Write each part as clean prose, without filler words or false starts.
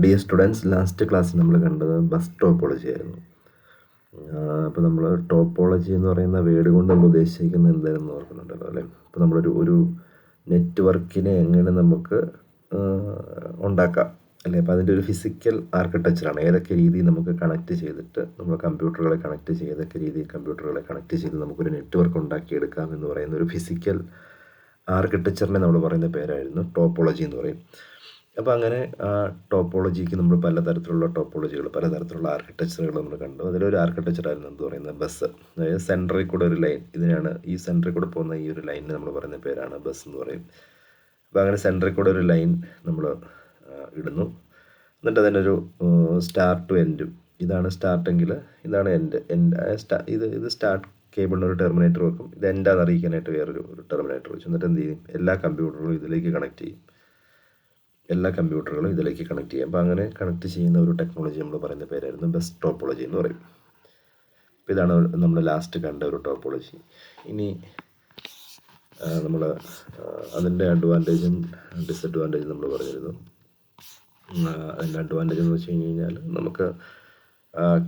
Dear students, last ക്ലാസ്സിൽ നമ്മൾ കണ്ടത് ബസ് ടോപ്പോളജി ആയിരുന്നു. അപ്പോൾ നമ്മൾ ടോപ്പോളജി എന്ന് പറയുന്ന വേർഡ് കൊണ്ട് നമ്മൾ ഉദ്ദേശിക്കുന്നത് എന്താണെന്ന് ഓർക്കുന്നുണ്ടല്ലോ അല്ലേ? ഇപ്പോൾ നമ്മളൊരു നെറ്റ്വർക്കിനെ എങ്ങനെ നമുക്ക് ഉണ്ടാക്കാം അല്ലേ? അപ്പോൾ അതിൻ്റെ ഒരു ഫിസിക്കൽ ആർക്കിടെക്ചറാണ്. ഏതൊക്കെ രീതിയിൽ നമുക്ക് കണക്ട് ചെയ്തിട്ട് നമ്മൾ കമ്പ്യൂട്ടറുകളെ കണക്ട് ചെയ്ത് ഏതൊക്കെ രീതിയിൽ കമ്പ്യൂട്ടറുകളെ കണക്ട് ചെയ്ത് നമുക്കൊരു നെറ്റ്വർക്ക് ഉണ്ടാക്കിയെടുക്കാം എന്ന് പറയുന്ന ഒരു ഫിസിക്കൽ ആർക്കിടെക്ചറിനെ നമ്മൾ പറയുന്ന പേരായിരുന്നു ടോപ്പോളജി എന്ന് പറയും. അപ്പോൾ അങ്ങനെ ആ ടോപ്പോളജിക്ക് നമ്മൾ പലതരത്തിലുള്ള ടോപ്പോളജികൾ, പലതരത്തിലുള്ള ആർക്കിടെക്ചറുകൾ നമ്മൾ കണ്ടു. അതിലൊരു ആർക്കിടെക്ചറായിരുന്നു എന്ത് പറയുന്നത്, ബസ്. അതായത് സെൻറ്ററിൽ കൂടെ ഒരു ലൈൻ, ഈ സെൻറ്ററിൽ കൂടെ പോകുന്ന ഈ ഒരു ലൈനിന് നമ്മൾ പറയുന്ന പേരാണ് ബസ് എന്ന് പറയും. അപ്പോൾ അങ്ങനെ സെൻറ്ററിൽ കൂടെ ഒരു ലൈൻ നമ്മൾ ഇടുന്നു. എന്നിട്ട് അതിനൊരു സ്റ്റാർട്ട് ടു എൻഡും, ഇതാണ് സ്റ്റാർട്ടെങ്കിൽ ഇതാണ് ഇത് സ്റ്റാർട്ട് കേബിളിന് ഒരു ടെർമിനേറ്റർ വെക്കും. ഇത് എൻഡാന്ന് അറിയിക്കാനായിട്ട് വേറൊരു ടെർമിനേറ്റർ വെച്ചു. എന്നിട്ട് എന്ത് ചെയ്യും, എല്ലാ കമ്പ്യൂട്ടറുകളും ഇതിലേക്ക് കണക്ട് ചെയ്യും. അപ്പോൾ അങ്ങനെ കണക്ട് ചെയ്യുന്ന ഒരു ടെക്നോളജി നമ്മൾ പറയുന്ന പേരായിരുന്നു ബസ് ടോപ്പോളജി എന്ന് പറയും. അപ്പോൾ ഇതാണ് നമ്മൾ ലാസ്റ്റ് കണ്ട ഒരു ടോപ്പോളജി. ഇനി നമ്മൾ അതിൻ്റെ അഡ്വാൻറ്റേജും ഡിസഡ്വാൻറ്റേജും നമ്മൾ പറഞ്ഞിരുന്നു. അതിൻ്റെ അഡ്വാൻറ്റേജ് എന്ന് വെച്ച് കഴിഞ്ഞാൽ നമുക്ക്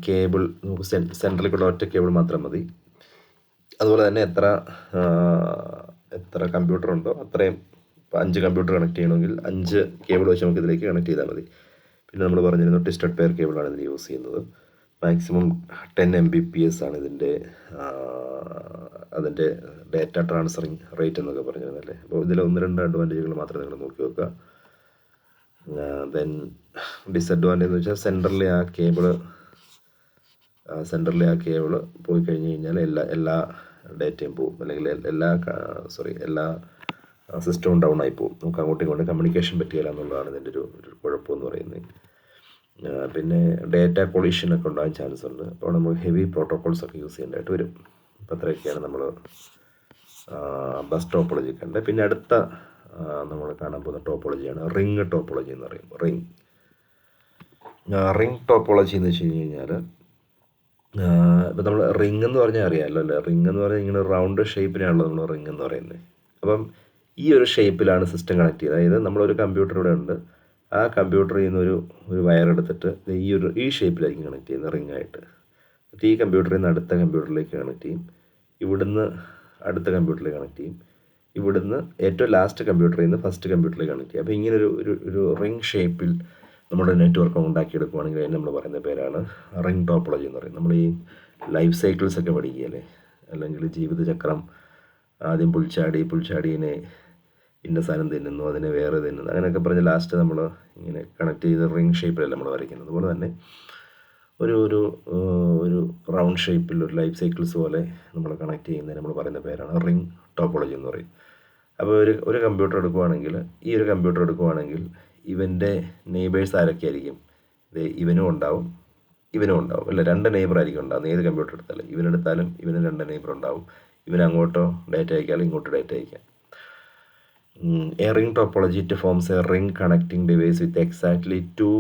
കേബിൾ, നമുക്ക് സെൻട്രലിൽ കൂടെ ഒറ്റ കേബിൾ മാത്രം മതി. അതുപോലെ തന്നെ എത്ര കമ്പ്യൂട്ടർ ഉണ്ടോ അത്രയും, ഇപ്പോൾ 5 കമ്പ്യൂട്ടർ കണക്ട് ചെയ്യണമെങ്കിൽ 5 കേബിൾ വെച്ച് നമുക്ക് ഇതിലേക്ക് കണക്ട് ചെയ്താൽ മതി. പിന്നെ നമ്മൾ പറഞ്ഞിരുന്നു ട്വിസ്റ്റഡ് പെയർ കേബിളാണ് ഇതിന് യൂസ് ചെയ്യുന്നത്. മാക്സിമം 10 Mbps ആണ് അതിൻ്റെ ഡാറ്റ ട്രാൻസ്ഫറിങ് റേറ്റ് എന്നൊക്കെ പറഞ്ഞിരുന്നല്ലേ. അപ്പോൾ ഇതിൽ 1-2 അഡ്വാൻറ്റേജുകൾ മാത്രമേ നിങ്ങൾ നോക്കി വെക്കുക. ദെൻ ഡിസഡ്വാൻറ്റേജ് എന്ന് വെച്ചാൽ സെൻറ്ററിലെ ആ കേബിള് പോയി കഴിഞ്ഞ് കഴിഞ്ഞാൽ എല്ലാ ഡാറ്റയും പോകും, അല്ലെങ്കിൽ എല്ലാ സിസ്റ്റവും ഡൗൺ ആയി പോകും. നമുക്ക് അങ്ങോട്ടും ഇങ്ങോട്ടും കമ്മ്യൂണിക്കേഷൻ പറ്റുകയില്ല എന്നുള്ളതാണ് ഇതിൻ്റെ ഒരു കുഴപ്പമെന്ന് പറയുന്നത്. പിന്നെ ഡേറ്റ കൊളീഷനൊക്കെ ഉണ്ടാകാൻ ചാൻസ് ഉണ്ട്. അപ്പോൾ നമ്മൾ ഹെവി പ്രോട്ടോകോൾസൊക്കെ യൂസ് ചെയ്യേണ്ടതായിട്ട് വരും. അപ്പോൾ അത്രയൊക്കെയാണ് നമ്മൾ ബസ് ടോപ്പോളജി കണ്ടത്. പിന്നെ അടുത്ത നമ്മൾ കാണാൻ പോകുന്ന ടോപ്പോളജിയാണ് റിംഗ് ടോപ്പോളജി എന്ന് പറയും. റിംഗ് ടോപ്പോളജി എന്ന് വെച്ച് കഴിഞ്ഞാൽ, ഇപ്പം നമ്മൾ റിംഗ് എന്ന് പറഞ്ഞാൽ അറിയാമല്ലോ അല്ലേ? റിംഗ് എന്ന് പറഞ്ഞാൽ ഇങ്ങനെ റൗണ്ട് ഷേപ്പിനാണല്ലോ നമ്മൾ റിംഗ് എന്ന് പറയുന്നത്. അപ്പം ഈ ഒരു ഷേപ്പിലാണ് സിസ്റ്റം കണക്ട് ചെയ്യുന്നത്. അതായത് നമ്മളൊരു കമ്പ്യൂട്ടർ ഇവിടെ ഉണ്ട്, ആ കമ്പ്യൂട്ടറിൽ നിന്ന് ഒരു വയർ എടുത്തിട്ട് ഈ ഷേപ്പിലായിരിക്കും കണക്ട് ചെയ്യുന്നത് റിംഗായിട്ട്. എന്നിട്ട് ഈ കമ്പ്യൂട്ടറിൽ നിന്ന് അടുത്ത കമ്പ്യൂട്ടറിലേക്ക് കണക്ട് ചെയ്യും, ഇവിടുന്ന് അടുത്ത കമ്പ്യൂട്ടറിലേക്ക് കണക്ട് ചെയ്യും, ഇവിടുന്ന് ഏറ്റവും ലാസ്റ്റ് കമ്പ്യൂട്ടറിൽ നിന്ന് ഫസ്റ്റ് കമ്പ്യൂട്ടറിലേക്ക് കണക്ട് ചെയ്യും. അപ്പോൾ ഇങ്ങനെ ഒരു റിംഗ് ഷേപ്പിൽ നമ്മുടെ നെറ്റ്വർക്ക് ഉണ്ടാക്കിയെടുക്കുകയാണെങ്കിൽ അതിന് നമ്മൾ പറയുന്ന പേരാണ് റിംഗ് ടോപ്പോളജി എന്ന് പറയും. നമ്മൾ ഈ ലൈഫ് സൈക്കിൾസ് ഒക്കെ പഠിക്കുകയല്ലേ, അല്ലെങ്കിൽ ജീവിതചക്രം, ആദ്യം പുൽച്ചാടീനെ ഇന്ന സാധനം തിന്നുന്നു, അതിനെ വേറെ തിന്നുന്നു, അങ്ങനെയൊക്കെ പറഞ്ഞ് ലാസ്റ്റ് നമ്മൾ ഇങ്ങനെ കണക്ട് ചെയ്ത് റിംഗ് ഷേപ്പിലല്ല നമ്മൾ വരയ്ക്കുന്നത്. അതുപോലെ തന്നെ ഒരു റൗണ്ട് ഷേപ്പിൽ ഒരു ലൈഫ് സൈക്കിൾസ് പോലെ നമ്മൾ കണക്ട് ചെയ്യുന്നതിന് നമ്മൾ പറയുന്ന പേരാണ് റിംഗ് ടോപ്പോളജി എന്ന് പറയും. അപ്പോൾ ഒരു കമ്പ്യൂട്ടർ എടുക്കുകയാണെങ്കിൽ ഇവൻ്റെ നെയ്ബേഴ്സ് ആരൊക്കെ ആയിരിക്കും? ഇവനും ഉണ്ടാവും അല്ല, 2 നെയ്ബർ ആയിരിക്കും ഉണ്ടാകുന്നത്. ഏത് കമ്പ്യൂട്ടർ എടുത്താലും ഇവന് 2 നെയ്ബർ ഉണ്ടാവും. ഇവന് അങ്ങോട്ടോ ഡാറ്റ അയക്കാം, ഇങ്ങോട്ടോ ഡാറ്റ അയക്കാം. A ring topology it forms a ring connecting device with exactly 2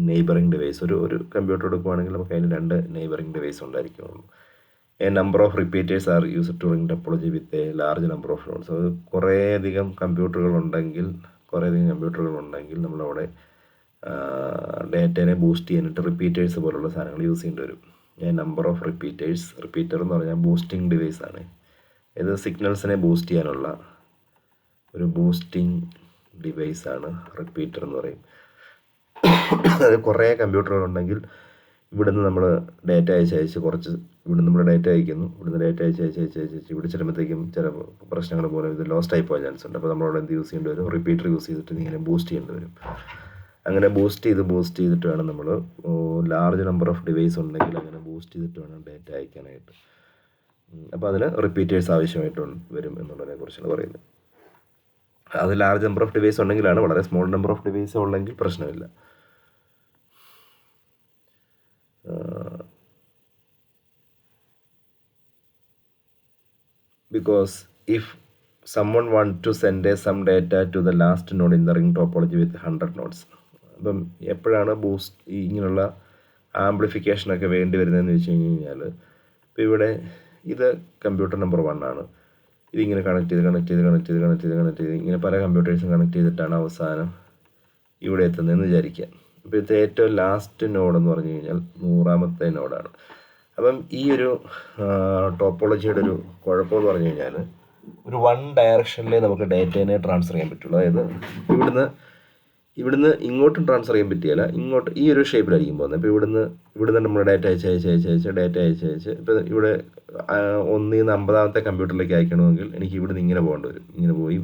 neighboring device. ഒരു കമ്പ്യൂട്ടർ എടുക്കുകയാണെങ്കിൽ നമുക്ക് അതിന് 2 നെയ്ബറിംഗ് ഡിവൈസ് ഉണ്ടായിരിക്കുള്ളൂ. A number of repeaters are used to ring topology with a large number of nodes. അത് കുറേയധികം കമ്പ്യൂട്ടറുകൾ ഉണ്ടെങ്കിൽ നമ്മളവിടെ ഡാറ്റേനെ ബൂസ്റ്റ് ചെയ്യാനായിട്ട് റിപ്പീറ്റേഴ്സ് പോലുള്ള സാധനങ്ങൾ യൂസ് ചെയ്യേണ്ടി വരും. നമ്പർ ഓഫ് റിപ്പീറ്റർ എന്ന് പറഞ്ഞാൽ ബൂസ്റ്റിംഗ് ഡിവൈസാണ്. ഇത് സിഗ്നൽസിനെ ബൂസ്റ്റ് ചെയ്യാനുള്ള ഒരു ബൂസ്റ്റിംഗ് ഡിവൈസാണ് റിപ്പീറ്റർ എന്ന് പറയും. അത് കുറേ കമ്പ്യൂട്ടറുകൾ ഉണ്ടെങ്കിൽ ഇവിടുന്ന് നമ്മൾ ഡാറ്റ അയച്ച് കുറച്ച് ഇവിടുന്ന് നമ്മൾ ഡാറ്റ അയക്കുന്നു, ഇവിടുന്ന് ഡാറ്റ അയച്ച് ഇവിടെ ചെല്ലുമ്പോഴത്തേക്കും ചില പ്രശ്നങ്ങൾ പോലെ ഇത് ലോസ്റ്റ് ആയി പോകാൻ ചാൻസ് ഉണ്ട്. അപ്പോൾ നമ്മളവിടെ എന്ത് യൂസ് ചെയ്യേണ്ടി വരും? റിപ്പീറ്റർ യൂസ് ചെയ്തിട്ട് ഇങ്ങനെ ബൂസ്റ്റ് ചെയ്യേണ്ടി വരും. അങ്ങനെ ബൂസ്റ്റ് ചെയ്തിട്ട് വേണം നമ്മൾ, ലാർജ് നമ്പർ ഓഫ് ഡിവൈസ് ഉണ്ടെങ്കിൽ അങ്ങനെ ബൂസ്റ്റ് ചെയ്തിട്ട് വേണം ഡാറ്റ അയക്കാനായിട്ട്. അപ്പോൾ അതിന് റിപ്പീറ്റേഴ്സ് ആവശ്യമായിട്ട് വരും എന്നുള്ളതിനെ കുറിച്ചാണ് പറയുന്നത്. അത് ലാർജ് നമ്പർ ഓഫ് ഡിവൈസ് ഉണ്ടെങ്കിലാണ്. വളരെ സ്മോൾ നമ്പർ ഓഫ് ഡിവൈസ് ഉണ്ടെങ്കിൽ പ്രശ്നമില്ല. Because if someone want to send some data to the last node in the ring topology with 100 nodes, അപ്പം എപ്പോഴാണ് ഇങ്ങനെയുള്ള ആംപ്ലിഫിക്കേഷനൊക്കെ വേണ്ടി വരുന്നതെന്ന് വെച്ച് കഴിഞ്ഞാൽ, ഇപ്പോൾ ഇവിടെ ഇത് കമ്പ്യൂട്ടർ നമ്പർ 1 ആണ്. ഇതിങ്ങനെ കണക്ട് ചെയ്ത് ഇങ്ങനെ പല കമ്പ്യൂട്ടേഴ്സും കണക്ട് ചെയ്തിട്ടാണ് അവസാനം ഇവിടെ എത്തുന്നതെന്ന് വിചാരിക്കുക. അപ്പോൾ ഇത് ഏറ്റവും ലാസ്റ്റ് നോഡെന്ന് പറഞ്ഞു കഴിഞ്ഞാൽ 100ാമത്തെ നോഡാണ്. അപ്പം ഈ ഒരു ടോപ്പോളജിയുടെ ഒരു കുഴപ്പമെന്ന് പറഞ്ഞു കഴിഞ്ഞാൽ ഒരു വൺ ഡയറക്ഷനിലേ നമുക്ക് ഡേറ്റേനെ ട്രാൻസ്ഫർ ചെയ്യാൻ പറ്റുള്ളൂ. അതായത് ഇവിടുന്ന് ഇങ്ങോട്ടും ട്രാൻസ്ഫർ ചെയ്യാൻ പറ്റിയല്ല, ഇങ്ങോട്ട് ഈ ഒരു ഷേപ്പിലായിരിക്കും പോകുന്നത്. ഇപ്പോൾ ഇവിടുന്ന് നമ്മൾ ഡാറ്റ അയച്ച് ഡാറ്റ അയച്ച് ഇപ്പോൾ ഇവിടെ 1-ന്ന് 50ാമത്തെ കമ്പ്യൂട്ടറിലേക്ക് അയക്കണമെങ്കിൽ എനിക്ക് ഇവിടുന്ന് ഇങ്ങനെ പോകേണ്ടി വരും. ഇങ്ങനെ പോയി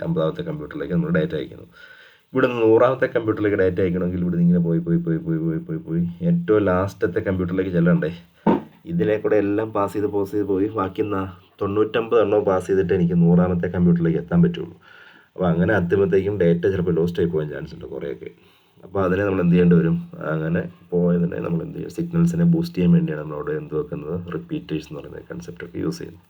50ാമത്തെ കമ്പ്യൂട്ടറിലേക്ക് നമ്മൾ ഡാറ്റ അയക്കുന്നു. ഇവിടുന്ന് 100ാമത്തെ കമ്പ്യൂട്ടറിലേക്ക് ഡാറ്റ അയക്കണമെങ്കിൽ ഇവിടുന്ന് ഇങ്ങനെ പോയി ഏറ്റവും ലാസ്റ്റത്തെ കമ്പ്യൂട്ടറിലേക്ക് ചെല്ലണ്ടേ. ഇതിലെ കൂടെ എല്ലാം പാസ് ചെയ്ത് പോയി ബാക്കി 99 എണ്ണവും പാസ് ചെയ്തിട്ട് എനിക്ക് 100ാമത്തെ കമ്പ്യൂട്ടറിലേക്ക് എത്താൻ പറ്റുള്ളൂ. അപ്പോൾ അങ്ങനെ എത്തുമ്പോഴത്തേക്കും ഡേറ്റ ചിലപ്പോൾ ലോസ്റ്റ് ആയി പോകാൻ ചാൻസ് ഉണ്ട് കുറേയൊക്കെ. അപ്പോൾ അതിനെ നമ്മൾ എന്ത് ചെയ്യേണ്ടി വരും? അങ്ങനെ പോയതിനെ നമ്മൾ എന്ത് ചെയ്യും? സിഗ്നൽസിനെ ബൂസ്റ്റ് ചെയ്യാൻ വേണ്ടിയാണ് നമ്മളവിടെ എന്ത് വെക്കുന്നത്? റിപ്പീറ്റേഴ്സ് എന്ന് പറയുന്ന കൺസെപ്റ്റൊക്കെ യൂസ് ചെയ്യുന്നത്.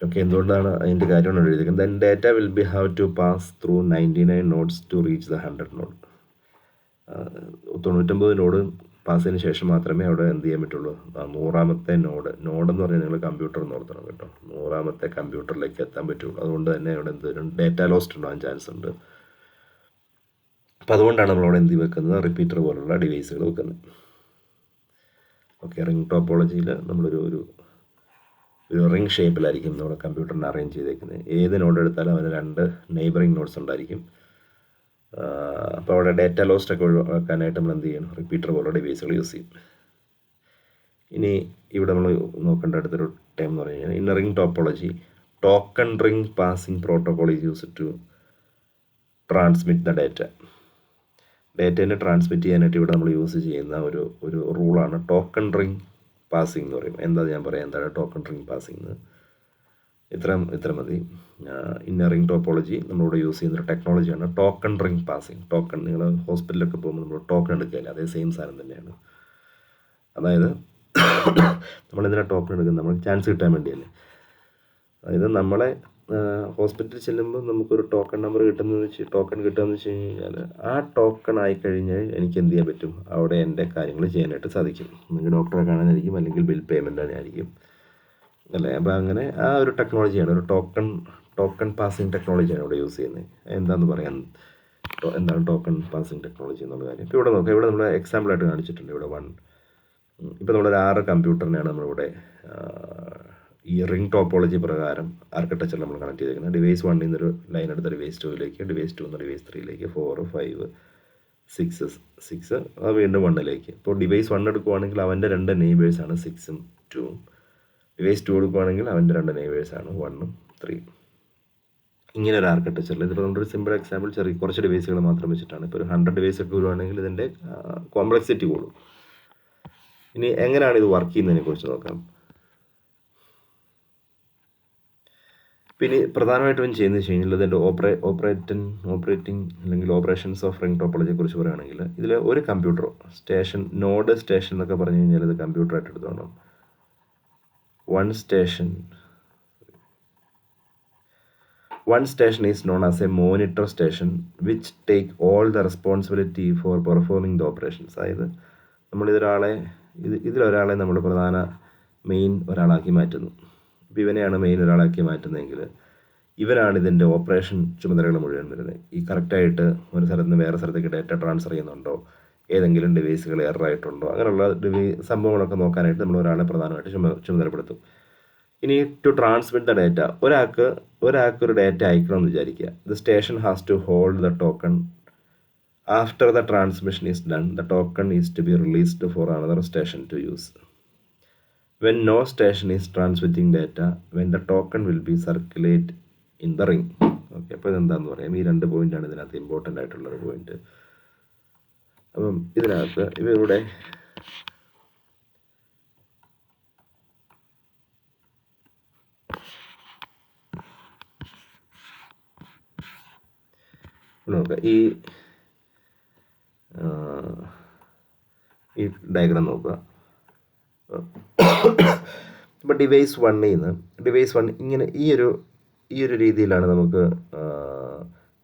ഓക്കെ, എന്തുകൊണ്ടാണ് അതിൻ്റെ കാര്യമാണ് എഴുതിയിരിക്കുന്നത്? Then data will be have to pass through 99 nodes to reach the 100 node. 99 node pass ചെയ്തതിന് ശേഷം മാത്രമേ അവിടെ എന്ത് ചെയ്യാൻ പറ്റുള്ളൂ? 100ാമത്തെ നോഡെന്ന് പറഞ്ഞാൽ നിങ്ങൾ കമ്പ്യൂട്ടർ എന്ന് ഓർത്തണം കേട്ടോ. 100ാമത്തെ കമ്പ്യൂട്ടറിലേക്ക് എത്താൻ പറ്റുള്ളൂ. അതുകൊണ്ട് തന്നെ അവിടെ എന്ത് വരും? ഡാറ്റ ലോസ്റ്റ് ഉണ്ടാകാൻ ചാൻസ് ഉണ്ട്. അപ്പോൾ അതുകൊണ്ടാണ് നമ്മളവിടെ എന്ത് വെക്കുന്നത്? റിപ്പീറ്റർ പോലുള്ള ഡിവൈസുകൾ വെക്കുന്നത്. ഓക്കെ, റിംഗ് ടോപ്പോളജിയിൽ നമ്മളൊരു റിംഗ് ഷേപ്പിലായിരിക്കും നമ്മുടെ കമ്പ്യൂട്ടറിനെ അറേഞ്ച് ചെയ്തേക്കുന്നത്. ഏത് നോഡ് എടുത്താലും അതിന് 2 നെയ്ബറിംഗ് നോഡ്സ് ഉണ്ടായിരിക്കും. അപ്പോൾ അവിടെ ഡാറ്റ ലോസ്റ്റ് ഒക്കെ ഒഴിവാക്കാനായിട്ട് നമ്മൾ എന്ത് ചെയ്യണം? റിപ്പീറ്റർ പോലുള്ള ഡിവൈസുകൾ യൂസ് ചെയ്യും. ഇനി ഇവിടെ നമ്മൾ നോക്കേണ്ട അടുത്തൊരു ടൈം എന്ന് പറഞ്ഞു കഴിഞ്ഞാൽ in ring topology token ring passing protocol is use to transmit the data. ഡാറ്റേനെ ട്രാൻസ്മിറ്റ് ചെയ്യാനായിട്ട് ഇവിടെ നമ്മൾ യൂസ് ചെയ്യുന്ന ഒരു റൂളാണ് ടോക്കൺ റിംഗ് പാസിംഗ് എന്ന് പറയും. എന്താ ഞാൻ പറയാം, എന്താണ് ടോക്കൺ റിംഗ് പാസിംഗ് എന്ന്? ഇത്ര മതി. ഇന്ന റിംഗ് ടോപ്പോളജി നമ്മളിവിടെ യൂസ് ചെയ്യുന്നൊരു ടെക്നോളജിയാണ് ടോക്കൺ റിംഗ് പാസിംഗ്. ടോക്കൺ, നിങ്ങൾ ഹോസ്പിറ്റലിലൊക്കെ പോകുമ്പോൾ നമ്മൾ ടോക്കൺ എടുക്കുകയില്ല, അതേ സെയിം സാധനം തന്നെയാണ്. അതായത് നമ്മളെന്തിനാണ് ടോക്കൺ എടുക്കുന്നത്? നമുക്ക് ചാൻസ് കിട്ടാൻ വേണ്ടിയല്ലേ. അതായത് നമ്മളെ ഹോസ്പിറ്റലിൽ ചെല്ലുമ്പോൾ നമുക്കൊരു ടോക്കൺ നമ്പർ കിട്ടുകയെന്ന് വെച്ച് കഴിഞ്ഞാൽ ആ ടോക്കൺ ആയിക്കഴിഞ്ഞാൽ എനിക്ക് എന്ത് ചെയ്യാൻ പറ്റും? അവിടെ എൻ്റെ കാര്യങ്ങൾ ചെയ്യാനായിട്ട് സാധിക്കും. നിങ്ങൾക്ക് ഡോക്ടറെ കാണാനായിരിക്കും, അല്ലെങ്കിൽ ബിൽ പേയ്മെൻ്റ് ആയിരിക്കും അല്ലേ. അപ്പോൾ അങ്ങനെ ആ ഒരു ടെക്നോളജിയാണ്, ഒരു ടോക്കൺ പാസിംഗ് ടെക്നോളജിയാണ് ഇവിടെ യൂസ് ചെയ്യുന്നത്. എന്താണെന്ന് പറയാൻ, എന്താണ് ടോക്കൺ പാസിംഗ് ടെക്നോളജി എന്നുള്ള കാര്യം ഇപ്പോൾ ഇവിടെ നോക്കാം. ഇവിടെ നമ്മൾ എക്സാമ്പിളായിട്ട് കാണിച്ചിട്ടുണ്ട്. ഇവിടെ ഇപ്പോൾ നമ്മളൊരു 6 കമ്പ്യൂട്ടറിനെയാണ് നമ്മളിവിടെ ഈ റിംഗ് ടോപ്പോളജി പ്രകാരം ആർക്കിടെക്ചർ നമ്മൾ കണക്ട് ചെയ്തിരിക്കുന്നത്. ഡിവൈസ് 1 നിന്നൊരു ലൈൻ എടുത്ത് ഡിവൈസ് 2ലേക്ക്, ഡിവൈസ് 2 നിന്ന് ഡിവൈസ് 3ലേക്ക്, 4, 5, 6 വീണ്ടും 1ലേക്ക്. ഇപ്പോൾ ഡിവൈസ് 1 എടുക്കുവാണെങ്കിൽ അവൻ്റെ 2 നെയ്ബേഴ്സാണ് 6ഉം 2ഉം. ഡിവൈസ് 2 എടുക്കുവാണെങ്കിൽ അവൻ്റെ 2 നെയ്ബേഴ്സാണ് 1ഉം 3ഉം. ഇങ്ങനെ ഒരു ആർക്കിടെക്ചറിൽ ഇതിപ്പോൾ നമ്മളൊരു സിമ്പിൾ എക്സാമ്പിൾ കുറച്ച് ഡിവൈസുകൾ മാത്രം വെച്ചിട്ടാണ്. ഇപ്പോൾ ഒരു 100 ഡിവൈസ് ഒക്കെ വരുവാണെങ്കിൽ ഇതിൻ്റെ കോംപ്ലക്സിറ്റി കൂടും. ഇനി എങ്ങനെയാണ് ഇത് വർക്ക് ചെയ്യുന്നതിനെ കുറിച്ച് നോക്കാം. പിന്നെ പ്രധാനമായിട്ടും ചെയ്യുന്നത് വെച്ച് കഴിഞ്ഞാൽ ഇതിൻ്റെ ഓപ്പറേറ്റിംഗ് അല്ലെങ്കിൽ ഓപ്പറേഷൻസ് ഓഫ് റിംഗ് ടോപ്പോളജിയെ കുറിച്ച് പറയുകയാണെങ്കിൽ ഇതിൽ ഒരു കമ്പ്യൂട്ടർ സ്റ്റേഷൻ എന്നൊക്കെ പറഞ്ഞു കഴിഞ്ഞാൽ ഇത് കമ്പ്യൂട്ടറായിട്ട് എടുത്തോണം. One station is known as a monitor station which take all the responsibility for performing the operations. അതായത് ഇതിലൊരാളെ നമ്മൾ പ്രധാന മെയിൻ ഒരാളാക്കി മാറ്റുന്നു. ഇപ്പോൾ ഇവനെയാണ് മെയിൻ ഒരാളാക്കി മാറ്റുന്നതെങ്കിൽ ഇവരാണ് ഇതിൻ്റെ ഓപ്പറേഷൻ ചുമതലകൾ മുഴുവൻ വരുന്നത്. ഈ കറക്റ്റായിട്ട് ഒരു സ്ഥലത്ത് നിന്ന് വേറെ സ്ഥലത്തേക്ക് ഡാറ്റ ട്രാൻസ്ഫർ ചെയ്യുന്നുണ്ടോ, ഏതെങ്കിലും ഡിവൈസുകൾ എററായിട്ടുണ്ടോ, അങ്ങനെയുള്ള സംഭവങ്ങളൊക്കെ നോക്കാനായിട്ട് നമ്മൾ ഒരാളെ പ്രധാനമായിട്ട് ചുമതലപ്പെടുത്തും. ഇനി ടു ട്രാൻസ്മിറ്റ് ദ ഡാറ്റ, ഒരാൾക്ക് ഒരു ഡാറ്റ അയക്കണമെന്ന് വിചാരിക്കുക. The station has to hold the token. After the transmission is done, the token is to be released for another station to use. When no station is transmitting data, when the token will be circulate in the ring. Okay, അപ്പോൾ ഇതെന്താണെന്ന് പറയാം. ഈ 2 പോയിൻ്റാണ് ഇതിനകത്ത് important ആയിട്ടുള്ളൊരു point. അപ്പം ഇതിനകത്ത് ഇവരുടെ നോക്കുക. ഈ ഡയഗ്രാം നോക്കുക. ഇപ്പോൾ ഡിവൈസ് 1 ഇങ്ങനെ ഈ ഒരു രീതിയിലാണ് നമുക്ക്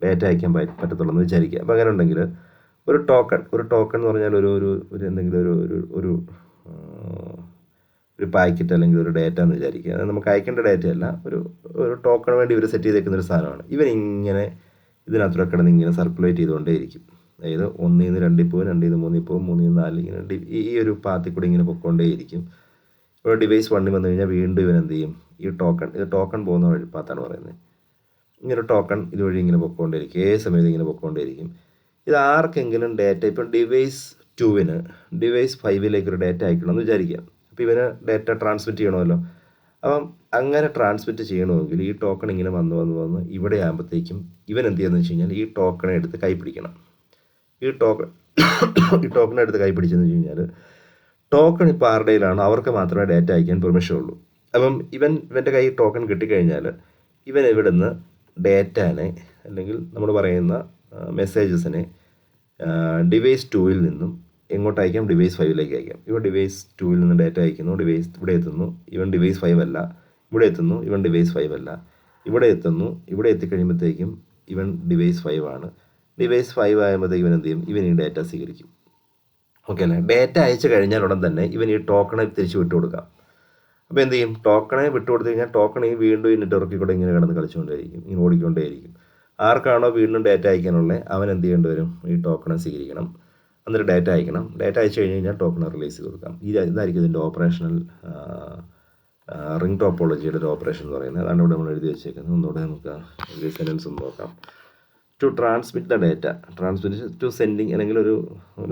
ഡാറ്റ അയക്കാൻ പറ്റത്തുള്ളൂ എന്ന് വിചാരിക്കുക. അപ്പോൾ അങ്ങനെ ഉണ്ടെങ്കിൽ ഒരു ടോക്കൺ എന്ന് പറഞ്ഞാൽ ഒരു എന്തെങ്കിലും ഒരു പാക്കറ്റ് അല്ലെങ്കിൽ ഒരു ഡാറ്റ എന്ന് വിചാരിക്കുക. അത് നമുക്ക് അയക്കേണ്ട ഡാറ്റ അല്ല, ഒരു ടോക്കൺ വേണ്ടി ഇവർ സെറ്റ് ചെയ്തേക്കുന്ന ഒരു സാധനമാണ്. ഇവനിങ്ങനെ ഇതിനകത്തൂടെ കിടന്ന് ഇങ്ങനെ സർക്കുലേറ്റ് ചെയ്തുകൊണ്ടേയിരിക്കും. അതായത് 1 നിന്ന് 2 പോകും, 2 നിന്ന് 3 പോകും, 3 നിന്ന് 4 ഇങ്ങനെ ഈ ഒരു പാത്തിൽ കൂടി ഇങ്ങനെ പൊയ്ക്കൊണ്ടേയിരിക്കും. ഇപ്പോൾ ഡിവൈസ് 1 വന്നു കഴിഞ്ഞാൽ വീണ്ടും ഇവൻ എന്ത് ചെയ്യും, ഈ ടോക്കൺ പോകുന്ന വഴി പാത്താണ് പറയുന്നത്. ഇങ്ങനെ ടോക്കൺ ഇതുവഴി ഇങ്ങനെ പൊയ്ക്കൊണ്ടേയിരിക്കും, ഏത് സമയത്ത് ഇങ്ങനെ പൊയ്ക്കൊണ്ടേയിരിക്കും. ഇത് ആർക്കെങ്കിലും ഡാറ്റ, ഇപ്പം ഡിവൈസ് 2-ന് ഡിവൈസ് 5-ലേക്ക് ഒരു ഡാറ്റ അയക്കണമെന്ന് വിചാരിക്കാം. അപ്പോൾ ഇവന് ഡാറ്റ ട്രാൻസ്മിറ്റ് ചെയ്യണമല്ലോ. അപ്പം അങ്ങനെ ട്രാൻസ്മിറ്റ് ചെയ്യണമെങ്കിൽ ഈ ടോക്കൺ ഇങ്ങനെ വന്ന് ഇവിടെ ആകുമ്പോഴത്തേക്കും ഇവൻ എന്ത് ചെയ്യുന്നത് വെച്ച് കഴിഞ്ഞാൽ ഈ ടോക്കണെ എടുത്ത് കൈ പിടിക്കണം. ഈ ടോക്കൺ എടുത്ത് കൈ പിടിച്ചെന്ന് വെച്ച് കഴിഞ്ഞാൽ ടോക്കൺ ഇപ്പോൾ ആരുടെയിലാണോ അവർക്ക് മാത്രമേ ഡാറ്റ അയക്കാൻ പെർമിഷൻ ഉള്ളൂ. അപ്പം ഇവൻ്റെ കയ്യിൽ ടോക്കൺ കിട്ടിക്കഴിഞ്ഞാൽ ഇവൻ ഇവിടുന്ന് ഡാറ്റാനെ അല്ലെങ്കിൽ നമ്മൾ പറയുന്ന മെസ്സേജസിനെ ഡിവൈസ് 2-ൽ നിന്നും എങ്ങോട്ട് അയക്കാം, ഡിവൈസ് 5-ലേക്ക് അയക്കാം. ഇവ ഡിവൈസ് 2-ൽ നിന്ന് ഡാറ്റ അയക്കുന്നു, ഡിവൈസ് ഇവിടെ എത്തുന്നു, ഇവൻ ഡിവൈസ് 5 അല്ല, ഇവിടെ എത്തുന്നു, ഇവൻ ഡിവൈസ് 5 അല്ല, ഇവിടെ എത്തുന്നു, ഇവിടെ എത്തിക്കഴിയുമ്പോഴത്തേക്കും ഇവൻ ഡിവൈസ് 5 ആണ്. ഡിവൈസ് 5 ആകുമ്പോഴത്തേക്ക് ഇവൻ എന്ത് ചെയ്യും, ഇവൻ ഈ ഡാറ്റ സ്വീകരിക്കും. ഓക്കെ അല്ലേ? ഡാറ്റ അയച്ചു കഴിഞ്ഞാൽ ഉടൻ തന്നെ ഇവൻ ഈ ടോക്കണെ തിരിച്ച് വിട്ടുകൊടുക്കാം. അപ്പോൾ എന്ത് ചെയ്യും, ടോക്കണെ വിട്ടുകൊടുത്തു കഴിഞ്ഞാൽ ടോക്കൺ ഈ വീണ്ടും ഈ നെറ്റ്വർക്കിൽ കൂടെ ഇങ്ങനെ കിടന്ന് കളിച്ചുകൊണ്ടേയിരിക്കും, ഇങ്ങനെ ഓടിക്കൊണ്ടേയിരിക്കും. ആർക്കാണോ വീണ്ടും ഡാറ്റ അയക്കാനുള്ളത് അവൻ എന്ത് ചെയ്യേണ്ടി വരും, ഈ ടോക്കണെ സ്വീകരിക്കണം, എന്നിട്ട് ഡാറ്റ അയക്കണം. ഡാറ്റ അയച്ചു കഴിഞ്ഞ് കഴിഞ്ഞാൽ ടോക്കണെ റിലീസ് ചെയ്ത് കൊടുക്കാം. ഇതായിരിക്കും ഇതിൻ്റെ ഓപ്പറേഷണൽ റിംഗ് ടോപ്പോളജിയുടെ ഒരു ഓപ്പറേഷൻ എന്ന് പറയുന്നത്. അതാണ് ഇവിടെ നമ്മൾ എഴുതി വെച്ചേക്കുന്നത്. ഒന്നുകൂടെ നമുക്ക് എഴുതിയ സെൻറ്റൻസ് ഒന്ന് നോക്കാം. To transmit the data, transmit to sending, അല്ലെങ്കിൽ ഒരു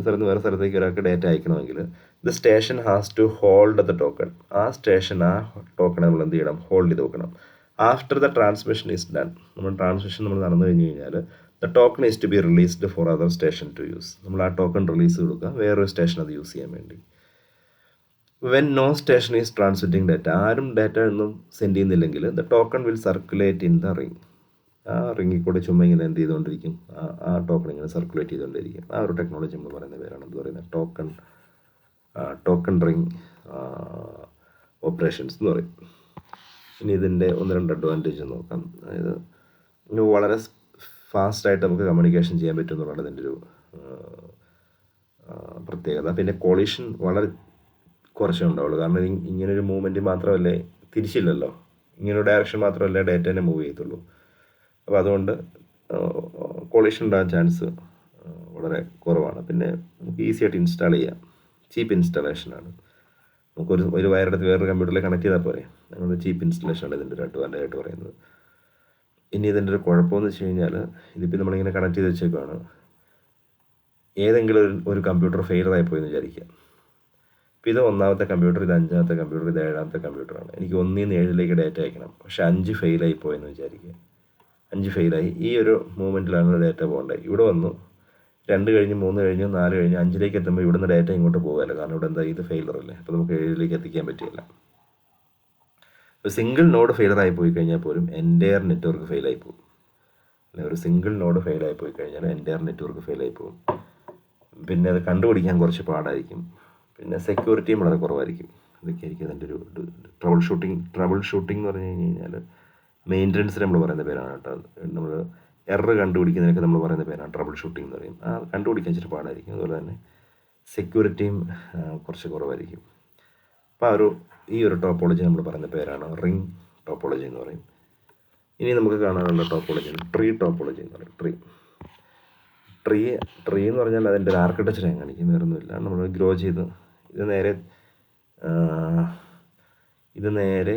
സ്ഥലത്ത് നിന്ന് വേറെ സ്ഥലത്തേക്ക് ഒരാൾക്ക് ഡാറ്റ അയക്കണമെങ്കിൽ the station has to hold the token. ആ സ്റ്റേഷൻ ആ ടോക്കണെ നമ്മൾ എന്ത് ചെയ്യണം, ഹോൾഡ് ചെയ്ത് വെക്കണം. After the transmission is done, നമ്മൾ ട്രാൻസ്മിഷൻ നമ്മൾ നടന്നു കഴിഞ്ഞ് കഴിഞ്ഞാൽ the token is to be released for other station to use. നമ്മൾ ആ ടോക്കൺ റിലീസ് കൊടുക്കുക വേറൊരു സ്റ്റേഷൻ അത് യൂസ് ചെയ്യാൻ വേണ്ടി. When no station is transmitting data, ആരും ഡാറ്റ ഒന്നും സെൻഡ് ചെയ്യുന്നില്ലെങ്കിൽ the token will circulate in the ring. ആ റിങ്ങിൽ കൂടെ ചുമ്മാ ഇങ്ങനെ എന്ത് ചെയ്തുകൊണ്ടിരിക്കും, ആ ടോക്കൺ ഇങ്ങനെ സർക്കുലേറ്റ് ചെയ്തുകൊണ്ടിരിക്കും. ആ ഒരു ടെക്നോളജി നമ്മൾ പറയുന്ന പേരാണ് എന്ത് പറയുന്നത്, ടോക്കൺ റിംഗ് ഓപ്പറേഷൻസ് എന്ന് പറയും. ഇനി ഇതിൻ്റെ 1-2 അഡ്വാൻറ്റേജ് നോക്കാം. അതായത് വളരെ ഫാസ്റ്റായിട്ട് നമുക്ക് കമ്മ്യൂണിക്കേഷൻ ചെയ്യാൻ പറ്റും എന്നുള്ളതാണ് ഇതിൻ്റെ ഒരു പ്രത്യേകത. പിന്നെ കൊളീഷൻ വളരെ കുറച്ചേ ഉണ്ടാവുള്ളൂ. കാരണം ഇങ്ങനൊരു മൂവ്മെൻറ്റ് മാത്രമല്ലേ, തിരിച്ചില്ലല്ലോ, ഇങ്ങനൊരു ഡയറക്ഷൻ മാത്രമല്ലേ ഡാറ്റേനെ മൂവ് ചെയ്യത്തുള്ളൂ. അപ്പോൾ അതുകൊണ്ട് കൊളീഷൻ ഉണ്ടാകാൻ ചാൻസ് വളരെ കുറവാണ്. പിന്നെ നമുക്ക് ഈസി ആയിട്ട് ഇൻസ്റ്റാൾ ചെയ്യാം, ചീപ്പ് ഇൻസ്റ്റാളേഷനാണ്. നമുക്കൊരു വയറെടുത്ത് വേറൊരു കമ്പ്യൂട്ടറിൽ കണക്ട് ചെയ്താൽ പോരെ, അങ്ങനെ ചീപ്പ് ഇൻസ്റ്റലേഷനാണ് ഇതിൻ്റെ ഒരു അഡ്വാൻറ്റേജ് ആയിട്ട് പറയുന്നത്. ഇനി ഇതിൻ്റെ ഒരു കുഴപ്പമെന്ന് വെച്ച് കഴിഞ്ഞാൽ ഇതിപ്പോൾ നമ്മളിങ്ങനെ കണക്ട് ചെയ്ത് വെച്ചേക്കാണ്, ഏതെങ്കിലും ഒരു കമ്പ്യൂട്ടർ ഫെയിലറായി പോയെന്ന് വിചാരിക്കുക. ഇപ്പോൾ ഇത് 1ാമത്തെ കമ്പ്യൂട്ടർ, ഇത് 5ാമത്തെ കമ്പ്യൂട്ടർ, ഇത് 7ാമത്തെ കമ്പ്യൂട്ടറാണ്. എനിക്ക് 1 നിന്ന് 7-ലേക്ക് ഡാറ്റ അയക്കണം. പക്ഷേ 5 ഫെയിലായി പോയെന്ന് വിചാരിക്കുക. 5 ഫെയിലായി. ഈ ഒരു മൂവ്മെൻറ്റിലാണ് ഡാറ്റ പോകേണ്ടത്. ഇവിടെ വന്നു 2 കഴിഞ്ഞ് 3 കഴിഞ്ഞ് 4 കഴിഞ്ഞ് 5-ലേക്ക് എത്തുമ്പോൾ ഇവിടുന്ന് ഡാറ്റ ഇങ്ങോട്ട് പോകുകയല്ല, കാരണം ഇവിടെ എന്താ, ഇത് ഫെയിലറല്ലേ. അപ്പോൾ നമുക്ക് 7-ലേക്ക് എത്തിക്കാൻ പറ്റില്ല. ഒരു സിംഗിൾ നോഡ് ഫെയിലറായി പോയി കഴിഞ്ഞാൽ പോലും എൻ്റയർ നെറ്റ്വർക്ക് ഫെയിലായി പോകും. അല്ലെ, ഒരു സിംഗിൾ നോഡ് ഫെയിലായി പോയി കഴിഞ്ഞാൽ എൻ്റയർ നെറ്റ്വർക്ക് ഫെയിലായി പോകും. പിന്നെ അത് കണ്ടുപിടിക്കാൻ കുറച്ച് പാടായിരിക്കും. പിന്നെ സെക്യൂരിറ്റിയും വളരെ കുറവായിരിക്കും. ഇതൊക്കെയായിരിക്കും അതിൻ്റെ ഒരു ട്രബിൾ ഷൂട്ടിംഗ് എന്ന് പറഞ്ഞു കഴിഞ്ഞാൽ മെയിൻ്റനൻസിന് നമ്മൾ പറയുന്ന പേരാണ് കേട്ടോ. നമ്മൾ എറർ കണ്ടുപിടിക്കുന്നതിനൊക്കെ നമ്മൾ പറയുന്ന പേരാണ് ട്രബിൾ ഷൂട്ടിംഗ് എന്ന് പറയും. ആ കണ്ടുപിടിക്കാൻ ഇച്ചിരി പാടായിരിക്കും. അതുപോലെ തന്നെ സെക്യൂരിറ്റിയും കുറച്ച് കുറവായിരിക്കും. അപ്പോൾ ഈ ഒരു ടോപ്പോളജി നമ്മൾ പറയുന്ന പേരാണ് റിംഗ് ടോപ്പോളജി എന്ന് പറയും. ഇനി നമുക്ക് കാണാനുള്ള ടോപ്പോളജി ട്രീ ടോപ്പോളജി എന്ന് പറയും. ട്രീ എന്ന് പറഞ്ഞാൽ അതിൻ്റെ ഒരു ആർക്കിടെക്ചർ ഞാൻ കാണിക്കും, വേറൊന്നുമില്ല. നമ്മൾ ഗ്രോ ചെയ്ത് ഇത് നേരെ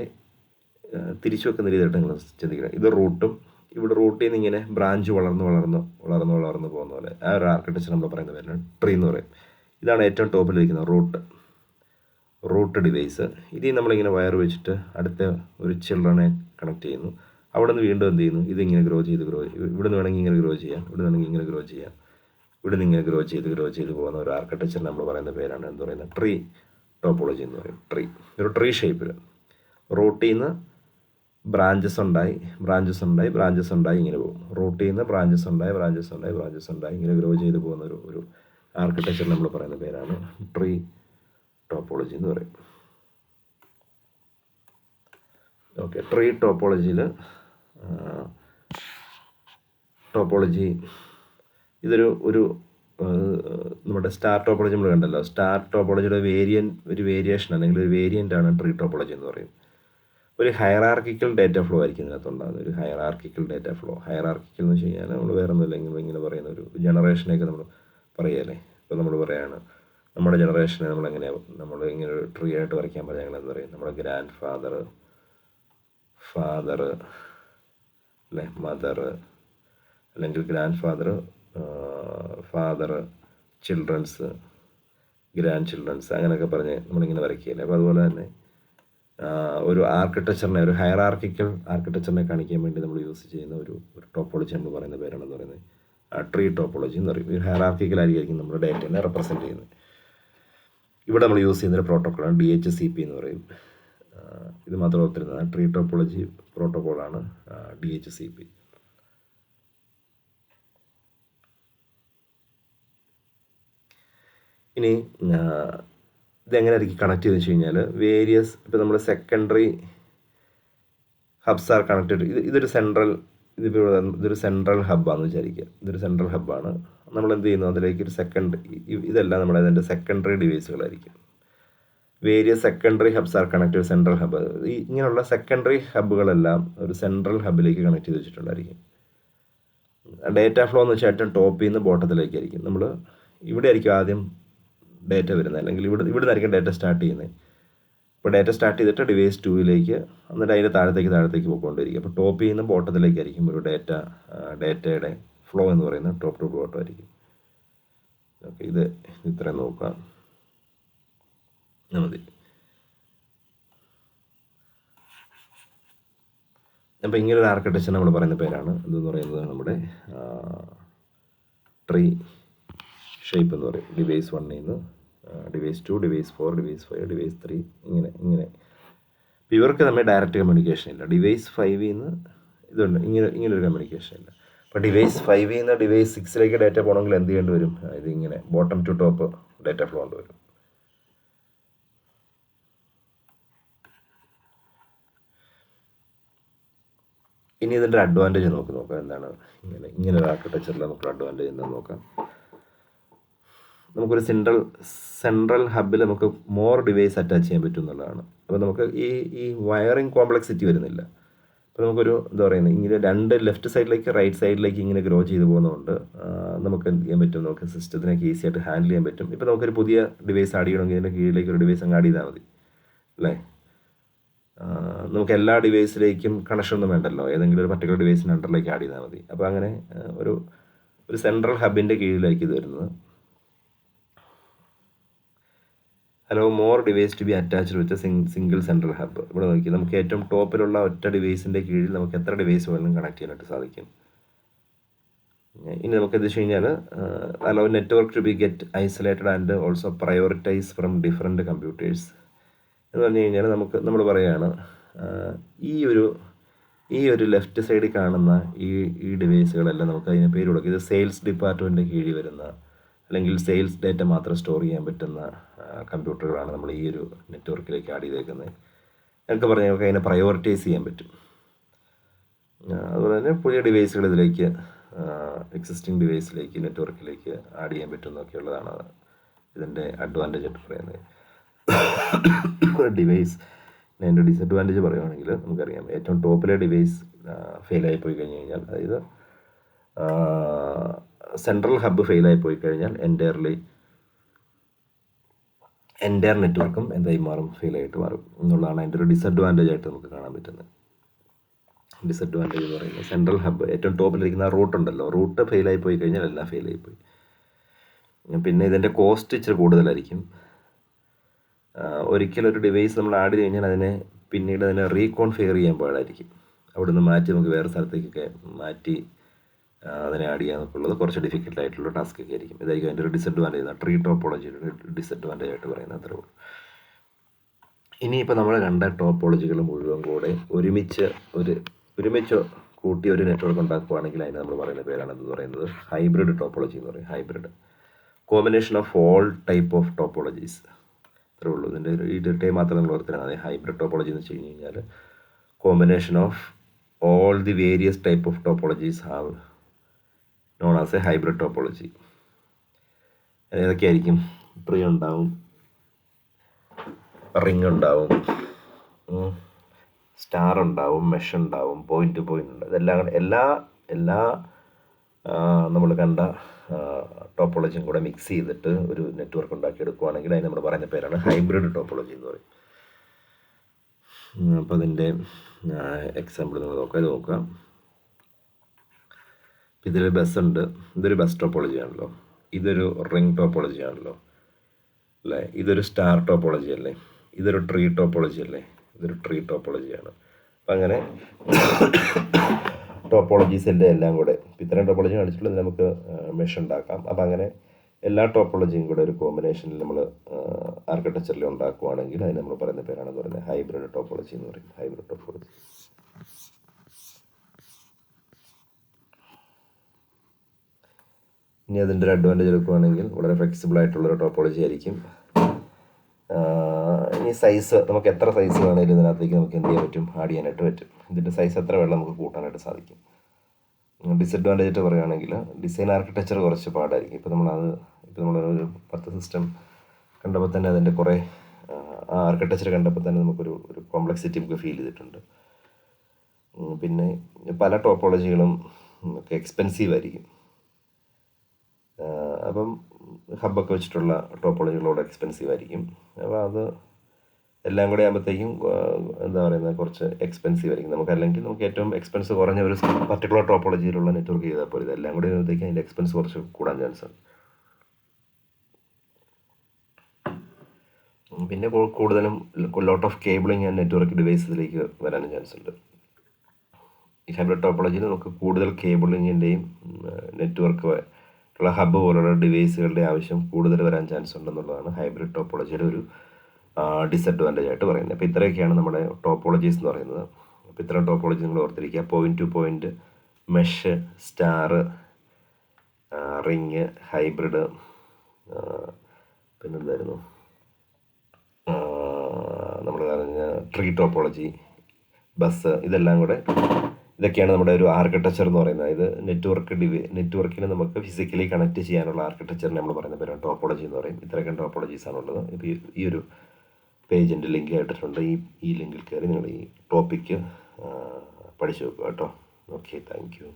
തിരിച്ചു വെക്കുന്ന രീതിയിലായിട്ട് നിങ്ങൾ ചിന്തിക്കണം. ഇത് റൂട്ടും, ഇവിടെ റൂട്ടിൽ നിന്ന് ഇങ്ങനെ ബ്രാഞ്ച് വളർന്ന് പോകുന്ന പോലെ ആ ഒരു ആർക്കിടെക്ചർ നമ്മൾ പറയുന്ന പേരാണ് ട്രീ എന്ന് പറയും. ഇതാണ് ഏറ്റവും ടോപ്പിലിരിക്കുന്ന റൂട്ട് ഡിവൈസ്. ഇതിൽ നമ്മളിങ്ങനെ വയർ വെച്ചിട്ട് അടുത്ത ഒരു ചിൽഡ്രനെ കണക്ട് ചെയ്യുന്നു. അവിടെ നിന്ന് വീണ്ടും എന്ത് ചെയ്യുന്നു, ഇതിങ്ങനെ ഗ്രോ ചെയ്ത് ഇവിടെ നിന്ന് വേണമെങ്കിൽ ഇങ്ങനെ ഗ്രോ ചെയ്യാം, ഇവിടെ വേണമെങ്കിൽ ഇങ്ങനെ ഗ്രോ ചെയ്യാം, ഇവിടെ നിന്ന് ഇങ്ങനെ ഗ്രോ ചെയ്ത് പോകുന്ന ഒരു ആർക്കിടെക്ചർ നമ്മൾ പറയുന്ന പേരാണ് എന്ത് പറയുന്നത്, ട്രീ ടോപ്പോളജി എന്ന് പറയും. ഒരു ട്രീ ഷേപ്പിൽ റൂട്ടിൽ നിന്ന് ബ്രാഞ്ചസ് ഉണ്ടായി ഇങ്ങനെ പോകും. റൂട്ടിൽ നിന്ന് ബ്രാഞ്ചസ് ഉണ്ടായി ഇങ്ങനെ ഗ്രോ ചെയ്ത് പോകുന്ന ഒരു ആർക്കിടെക്ചർ നമ്മൾ പറയുന്ന പേരാണ് ട്രീ ടോപ്പോളജി എന്ന് പറയും. ഓക്കെ, ട്രീ ടോപ്പോളജി ഇതൊരു നമ്മുടെ സ്റ്റാർ ടോപ്പോളജി നമ്മൾ കണ്ടല്ലോ. സ്റ്റാർ ടോപ്പോളജിയുടെ ഒരു വേരിയേഷൻ അല്ലെങ്കിൽ ഒരു വേരിയൻ്റ് ആണ് ട്രീ ടോപ്പോളജി എന്ന് പറയും. ഒരു ഹയറാർക്കിക്കൽ ഡാറ്റ ഫ്ലോ ആയിരിക്കും ഇതിനകത്തുണ്ടാകുന്നത്. ഒരു ഹയറാർക്കിക്കൽ ഡാറ്റ ഫ്ലോ. ഹയറാർക്കിക്കൽ എന്ന് വെച്ച് കഴിഞ്ഞാൽ നമ്മൾ വേറെ ഒന്നുമില്ല, ഇങ്ങനെ പറയുന്ന ഒരു ജനറേഷനെയൊക്കെ നമ്മൾ പറയുകയല്ലേ. ഇപ്പോൾ നമ്മൾ പറയുകയാണ് നമ്മുടെ ജനറേഷനെ നമ്മൾ ഇങ്ങനെ ഒരു ട്രീ ആയിട്ട് വരയ്ക്കാൻ പറഞ്ഞാൽ ഞങ്ങൾ എന്താ പറയുക, നമ്മുടെ ഗ്രാൻഡ് ഫാദർ അല്ലേ, മദർ, അല്ലെങ്കിൽ grand father, children's, grand children's, അങ്ങനെയൊക്കെ പറഞ്ഞ് നമ്മളിങ്ങനെ വരയ്ക്കുകയല്ലേ. അപ്പോൾ അതുപോലെ തന്നെ ഒരു ആർക്കിടെക്ചറിനെ, ഒരു ഹയറാർക്കിക്കൽ ആർക്കിടെക്ചറിനെ കാണിക്കാൻ വേണ്ടി നമ്മൾ യൂസ് ചെയ്യുന്ന ഒരു ടോപ്പോളജി നമ്മൾ പറയുന്ന പേരാണെന്ന് പറയുന്നത് ട്രീ ടോപ്പോളജി എന്ന് പറയും. ഈ ഹയറാർക്കിക്കലായിരിക്കും നമ്മുടെ ഡേറ്റയെ റെപ്രസെൻറ്റ് ചെയ്യുന്നത്. ഇവിടെ നമ്മൾ യൂസ് ചെയ്യുന്നൊരു പ്രോട്ടോക്കോളാണ് DHCP എന്ന് പറയും. ഇത് മാത്രം ഓർത്തിരുന്നത് ട്രീ ടോപ്പോളജി പ്രോട്ടോക്കോളാണ് DHCP. ഇനി ഇതെങ്ങനെയായിരിക്കും കണക്ട് ചെയ്തെന്ന് വെച്ച് കഴിഞ്ഞാൽ വേരിയസ്, ഇപ്പോൾ നമ്മൾ സെക്കൻഡറി ഹബ്സ് ആർ കണക്റ്റഡ്. ഇതൊരു സെൻട്രൽ ഹബ്ബാണെന്ന് വിചാരിക്കുക. ഇതൊരു സെൻട്രൽ ഹബ്ബാണ്. നമ്മൾ എന്ത് ചെയ്യുന്നു, അതിലേക്ക് ഒരു ഇതെല്ലാം നമ്മുടെ അതിൻ്റെ സെക്കൻഡറി ഡിവൈസുകളായിരിക്കും. Various secondary hubs are connected central hub. ഇങ്ങനെയുള്ള സെക്കൻഡറി ഹബ്ബുകളെല്ലാം ഒരു സെൻട്രൽ ഹബ്ബിലേക്ക് കണക്ട് ചെയ്ത് വെച്ചിട്ടുണ്ടായിരിക്കും. ഡേറ്റ ഫ്ലോ എന്ന് വെച്ചാൽ ഏറ്റവും ടോപ്പിൽ നിന്ന് ബോട്ടത്തിലേക്കായിരിക്കും. നമ്മൾ ഇവിടെ ആയിരിക്കും ആദ്യം ഡേറ്റ വരുന്നത്, അല്ലെങ്കിൽ ഇവിടെ നിന്നായിരിക്കും ഡേറ്റ സ്റ്റാർട്ട് ചെയ്യുന്നത്. ഇപ്പോൾ ഡേറ്റ സ്റ്റാർട്ട് ചെയ്തിട്ട് ഡിവൈസ് 2ലേക്ക്, എന്നിട്ട് അതിൻ്റെ താഴത്തേക്ക് പോയിക്കൊണ്ടിരിക്കും. അപ്പോൾ ടോപ്പിൽ നിന്ന് ബോട്ടത്തിലേക്കായിരിക്കും ഒരു ഡേറ്റയുടെ ഫ്ലോ എന്ന് പറയുന്നത് ടോപ്പ് ടു ബോട്ടം ആയിരിക്കും. ഓക്കെ, ഇത് ഇത്രയും നോക്കാം മതി. അപ്പോൾ ഇങ്ങനൊരു ആർക്കിടെക്ചർ നമ്മൾ പറയുന്ന പേരാണ് ഇതെന്ന് പറയുന്നത് നമ്മുടെ ട്രീ ഷേപ്പ് എന്ന് പറയും. ഡിവൈസ് 1ൽ നിന്ന് ഡിവൈസ് 2, ഡിവൈസ് 4, ഡിവൈസ് 5, ഡിവൈസ് 3, ഇങ്ങനെ. ഇവർക്ക് തമ്മിൽ ഡയറക്റ്റ് കമ്മ്യൂണിക്കേഷൻ ഇല്ല. ഡിവൈസ് 5ൽ നിന്ന് ഇതുണ്ട്, ഇങ്ങനൊരു കമ്മ്യൂണിക്കേഷൻ ഇല്ല. അപ്പോൾ ഡിവൈസ് 5ൽ നിന്ന് ഡിവൈസ് 6ലേക്ക് ഡേറ്റ പോകണമെങ്കിൽ എന്ത് ചെയ്യേണ്ടി വരും, ഇതിങ്ങനെ bottom to top data flow കൊണ്ടുവരും. ഇനി ഇതിൻ്റെ അഡ്വാൻറ്റേജ് നോക്കാം എന്താണ്. ഇങ്ങനെ ഒരു ആർക്കിടെക്ചറിൽ നമുക്കൊരു അഡ്വാൻറ്റേജ് എന്താണെന്ന് നോക്കാം. നമുക്കൊരു സെൻട്രൽ ഹബ്ബിൽ നമുക്ക് മോർ ഡിവൈസ് അറ്റാച്ച് ചെയ്യാൻ പറ്റും എന്നുള്ളതാണ്. അപ്പോൾ നമുക്ക് ഈ വയറിങ് കോംപ്ലക്സിറ്റി വരുന്നില്ല. അപ്പോൾ നമുക്കൊരു എന്താ പറയുന്നത്, ഇങ്ങനെ രണ്ട് ലെഫ്റ്റ് സൈഡിലേക്ക് റൈറ്റ് സൈഡിലേക്ക് ഇങ്ങനെ ഗ്രോ ചെയ്ത് പോകുന്നതുകൊണ്ട് നമുക്ക് എന്ത് ചെയ്യാൻ പറ്റും, നമുക്ക് സിസ്റ്റത്തിനൊക്കെ ഈസി ആയിട്ട് ഹാൻഡിൽ ചെയ്യാൻ പറ്റും. ഇപ്പോൾ നമുക്കൊരു പുതിയ ഡിവൈസ് ആഡ് ചെയ്യണമെങ്കിൽ ഇതിൻ്റെ കീഴിലേക്ക് ഒരു ഡിവൈസ് അങ്ങ് ആഡ് ചെയ്താൽ മതി അല്ലേ. നമുക്ക് എല്ലാ ഡിവൈസിലേക്കും കണക്ഷൻ ഒന്നും വേണ്ടല്ലോ, ഏതെങ്കിലും ഒരു പർട്ടിക്കുലർ ഡിവൈസിന് അണ്ടറിലേക്ക് ആഡ് ചെയ്താൽ മതി. അപ്പോൾ അങ്ങനെ ഒരു സെൻട്രൽ ഹബിൻ്റെ കീഴിലായിരിക്കും ഇത് വരുന്നത്. More device to be attached with single central hub. ഇവിടെ നോക്കി, നമുക്ക് ഏറ്റവും ടോപ്പിലുള്ള ഒറ്റ ഡിവൈസിൻ്റെ കീഴിൽ നമുക്ക് എത്ര ഡിവൈസ് വേണമെങ്കിലും കണക്ട് ചെയ്യാനായിട്ട് സാധിക്കും. ഇനി നമുക്ക് എന്താ വെച്ച് കഴിഞ്ഞാൽ allow network to be get isolated and also prioritise from different computers എന്ന് പറഞ്ഞു കഴിഞ്ഞാൽ നമ്മൾ പറയുകയാണ് ഈ ഒരു ലെഫ്റ്റ് സൈഡിൽ കാണുന്ന ഈ ഡിവൈസുകളെല്ലാം നമുക്ക് അതിന് പേര് കൊടുക്കും. ഇത് സെയിൽസ് ഡിപ്പാർട്ട്മെൻറ്റിൻ്റെ കീഴിൽ വരുന്ന, അല്ലെങ്കിൽ സെയിൽസ് ഡേറ്റ മാത്രം സ്റ്റോർ ചെയ്യാൻ പറ്റുന്ന കമ്പ്യൂട്ടറുകളാണ് നമ്മൾ ഈ ഒരു നെറ്റ്വർക്കിലേക്ക് ആഡ് ചെയ്തേക്കുന്നത്. എന്നൊക്കെ പറഞ്ഞാൽ നമുക്ക് അതിനെ പ്രയോറിറ്റൈസ് ചെയ്യാൻ പറ്റും. അതുപോലെ തന്നെ പുതിയ ഡിവൈസുകൾ ഇതിലേക്ക് എക്സിസ്റ്റിംഗ് ഡിവൈസിലേക്ക് നെറ്റ്വർക്കിലേക്ക് ആഡ് ചെയ്യാൻ പറ്റും എന്നൊക്കെയുള്ളതാണ് ഇതിൻ്റെ അഡ്വാൻറ്റേജ് ആയിട്ട് പറയുന്നത്. ഡിവൈസ് അതിൻ്റെ ഡിസഡ്വാൻറ്റേജ് പറയുകയാണെങ്കിൽ നമുക്കറിയാം, ഏറ്റവും ടോപ്പിലെ ഡിവൈസ് ഫെയിലായി പോയി കഴിഞ്ഞ് കഴിഞ്ഞാൽ, അതായത് സെൻട്രൽ ഹബ്ബ് ഫെയിലായി പോയി കഴിഞ്ഞാൽ എൻ്റയർ നെറ്റ്വർക്കും എന്തായി മാറും, ഫെയിലായിട്ട് മാറും എന്നുള്ളതാണ് അതിൻ്റെ ഒരു ഡിസഡ്വാൻറ്റേജ് ആയിട്ട് നമുക്ക് കാണാൻ പറ്റുന്നത്. ഡിസഡ്വാൻറ്റേജ് എന്ന് പറയുന്നത് സെൻട്രൽ ഹബ്ബ് ഏറ്റവും ടോപ്പിലിരിക്കുന്ന റൂട്ട് ഉണ്ടല്ലോ, റൂട്ട് ഫെയിലായി പോയി കഴിഞ്ഞാൽ എല്ലാം ഫെയിലായി പോയി. പിന്നെ ഇതിൻ്റെ കോസ്റ്റ് ഇച്ചിരി കൂടുതലായിരിക്കും. ഒരിക്കലൊരു ഡിവൈസ് നമ്മൾ ആഡ് ചെയ്ത് കഴിഞ്ഞാൽ പിന്നീട് അതിനെ റീകോൺഫിഗർ ചെയ്യാൻ പാടായിരിക്കും. അവിടെ നിന്ന് മാറ്റി നമുക്ക് വേറെ സ്ഥലത്തേക്കൊക്കെ മാറ്റി അതിനെ ആഡ് ചെയ്യാനൊക്കെ ഉള്ളത് കുറച്ച് ഡിഫിക്കൽട്ടായിട്ടുള്ള ടാസ്ക് ഒക്കെ ആയിരിക്കും. ഇതായിരിക്കും അതിൻ്റെ ഒരു ഡിസഡ്വാൻറ്റേജ്, ട്രീ ടോപ്പോളജിയുടെ ഡിസഡ്വാൻറ്റേജ് ആയിട്ട് പറയുന്നത് അത്രേ ഉള്ളൂ. ഇനിയിപ്പോൾ നമ്മൾ കണ്ട ടോപ്പോളജികൾ മുഴുവൻ കൂടെ ഒരുമിച്ച് കൂട്ടി ഒരു നെറ്റ്വർക്ക് ഉണ്ടാക്കുകയാണെങ്കിൽ അതിന് നമ്മൾ പറയുന്ന പേരാണെന്ന് പറയുന്നത് ഹൈബ്രിഡ് ടോപ്പോളജി എന്ന് പറയും. Hybrid combination of all type of topologies, അത്രേ ഉള്ളൂ. ഇതിൻ്റെ ഈ ടൈം മാത്രം നമ്മൾ ഓർത്തിരുന്നാൽ മതി. ഹൈബ്രിഡ് ടോപ്പോളജി എന്ന് വെച്ച് കഴിഞ്ഞ് കഴിഞ്ഞാൽ combination of all the various type of topologies have known as a hybrid topology. ഏതൊക്കെയായിരിക്കും? ട്രീ ഉണ്ടാവും, റിംഗ് ഉണ്ടാവും, സ്റ്റാർ ഉണ്ടാവും, മെഷ് ഉണ്ടാവും, പോയിന്റ് ടു പോയിന്റ് ഉണ്ട്. ഇതെല്ലാം കൂടെ എല്ലാ നമ്മൾ കണ്ട ടോപ്പോളജിയും കൂടെ മിക്സ് ചെയ്തിട്ട് ഒരു നെറ്റ്വർക്ക് ഉണ്ടാക്കി എടുക്കുകയാണെങ്കിൽ അതിന് നമ്മൾ പറയുന്ന പേരാണ് ഹൈബ്രിഡ് ടോപ്പോളജി എന്ന് പറയും. അപ്പോൾ അതിൻ്റെ എക്സാമ്പിൾ നിങ്ങൾ നോക്കാം. ഇത് നോക്കാം. ഇതിലൊരു ബസ് ഉണ്ട്. ഇതൊരു ബസ് ടോപ്പോളജി ആണല്ലോ. ഇതൊരു റിംഗ് ടോപ്പോളജി ആണല്ലോ അല്ലേ. ഇതൊരു സ്റ്റാർ ടോപ്പോളജി അല്ലേ. ഇതൊരു ട്രീ ടോപ്പോളജി അല്ലേ. ഇതൊരു ട്രീ ടോപ്പോളജിയാണ്. അപ്പം അങ്ങനെ ടോപ്പോളജീസിൻ്റെ എല്ലാം കൂടെ ഇത്രയും ടോപ്പോളജി കാണിച്ചിട്ടുള്ളത് നമുക്ക് മെഷ് ഉണ്ടാക്കാം. അപ്പം അങ്ങനെ എല്ലാ ടോപ്പോളജിയും കൂടെ ഒരു കോമ്പിനേഷനിൽ നമ്മൾ ആർക്കിടെക്ചറിൽ ഉണ്ടാക്കുകയാണെങ്കിൽ അതിന് നമ്മൾ പറയുന്ന പേരാണെന്ന് പറയുന്നത് ഹൈബ്രിഡ് ടോപ്പോളജി എന്ന് പറയും. Hybrid topology. ഇനി അതിൻ്റെ ഒരു അഡ്വാൻറ്റേജ് എടുക്കുകയാണെങ്കിൽ വളരെ ഫ്ലെക്സിബിൾ ആയിട്ടുള്ളൊരു ടോപ്പോളജി ആയിരിക്കും. ഇനി സൈസ് നമുക്ക് എത്ര സൈസ് വേണമെങ്കിലും ഇതിനകത്തേക്ക് നമുക്ക് എന്ത് ചെയ്യാൻ പറ്റും, ആഡ് ചെയ്യാനായിട്ട് പറ്റും. ഇതിൻ്റെ സൈസ് എത്ര വേണം നമുക്ക് കൂട്ടാനായിട്ട് സാധിക്കും. ഡിസഡ്വാൻറ്റേജ് ആയിട്ട് പറയുകയാണെങ്കിൽ ഡിസൈൻ ആർക്കിടെക്ചർ കുറച്ച് പാടായിരിക്കും. ഇപ്പോൾ നമ്മളൊരു 10 സിസ്റ്റം കണ്ടപ്പോൾ തന്നെ അതിൻ്റെ കുറേ ആർക്കിടെക്ചർ കണ്ടപ്പോൾ തന്നെ നമുക്കൊരു കോംപ്ലക്സിറ്റി നമുക്ക് ഫീൽ ചെയ്തിട്ടുണ്ട്. പിന്നെ പല ടോപ്പോളജികളും ഒക്കെ എക്സ്പെൻസീവ് ആയിരിക്കും. അപ്പം ഹബ്ബൊക്കെ വെച്ചിട്ടുള്ള ടോപ്പോളജികളോട് എക്സ്പെൻസീവ് ആയിരിക്കും. അപ്പോൾ അത് എല്ലാം കൂടെ ആകുമ്പോഴത്തേക്കും എന്താ പറയുന്നത്, കുറച്ച് എക്സ്പെൻസീവ് ആയിരിക്കും. അല്ലെങ്കിൽ നമുക്ക് ഏറ്റവും എക്സ്പെൻസ് കുറഞ്ഞ ഒരു പർട്ടിക്കുലർ ടോപ്പോളജിയിലുള്ള നെറ്റ്വർക്ക് ചെയ്താൽ പോലെ ഇതെല്ലാം കൂടി ആകുമ്പോഴത്തേക്കും അതിൻ്റെ എക്സ്പെൻസ് കുറച്ച് കൂടാൻ ചാൻസ് ഉണ്ട്. പിന്നെ കൂടുതലും lot of cabling and network ഡിവൈസിലേക്ക് വരാനും ചാൻസ് ഉണ്ട്. ഈ ഹൈബ്രിഡ് ടോപ്പോളജിയിൽ നമുക്ക് കൂടുതൽ കേബിളിങ്ങിൻ്റെയും നെറ്റ്വർക്ക് ഉള്ള ഹബ്ബ് പോലുള്ള ഡിവൈസുകളുടെ ആവശ്യം കൂടുതൽ വരാൻ ചാൻസ് ഉണ്ടെന്നുള്ളതാണ് ഹൈബ്രിഡ് ടോപ്പോളജിയുടെ ഒരു ഡിസഡ്വാൻറ്റേജ് ആയിട്ട് പറയുന്നത്. അപ്പോൾ ഇത്രയൊക്കെയാണ് നമ്മുടെ ടോപ്പോളജീസ് എന്ന് പറയുന്നത്. അപ്പോൾ ഇത്തരം ടോപ്പോളജി നിങ്ങൾ ഓർത്തിരിക്കുക. Point to point, mesh, star, ring, hybrid, പിന്നെന്തായിരുന്നു നമ്മൾ പറഞ്ഞ ട്രീ ടോപ്പോളജി, ബസ്, ഇതൊക്കെയാണ് നമ്മുടെ ഒരു ആർക്കിടെക്ചർ എന്ന് പറയുന്നത്. ഇത് നെറ്റ്വർക്കിന് നമുക്ക് ഫിസിക്കലി കണക്ട് ചെയ്യാനുള്ള ആർക്കിടെക്ചറിന് നമ്മൾ പറയുന്ന പേരാണ് ടോപ്പോളജി എന്ന് പറയും. ഇത്രയൊക്കെ ടോപ്പോളജീസാണുള്ളത്. ഇപ്പോൾ ഈ ഒരു പേജിൻ്റെ ലിങ്ക് ആയിട്ടിട്ടുണ്ട്. ഈ ലിങ്കിൽ കയറി നിങ്ങൾ ഈ ടോപ്പിക്ക് പഠിച്ചു വെക്കുക കേട്ടോ. Okay, thank you.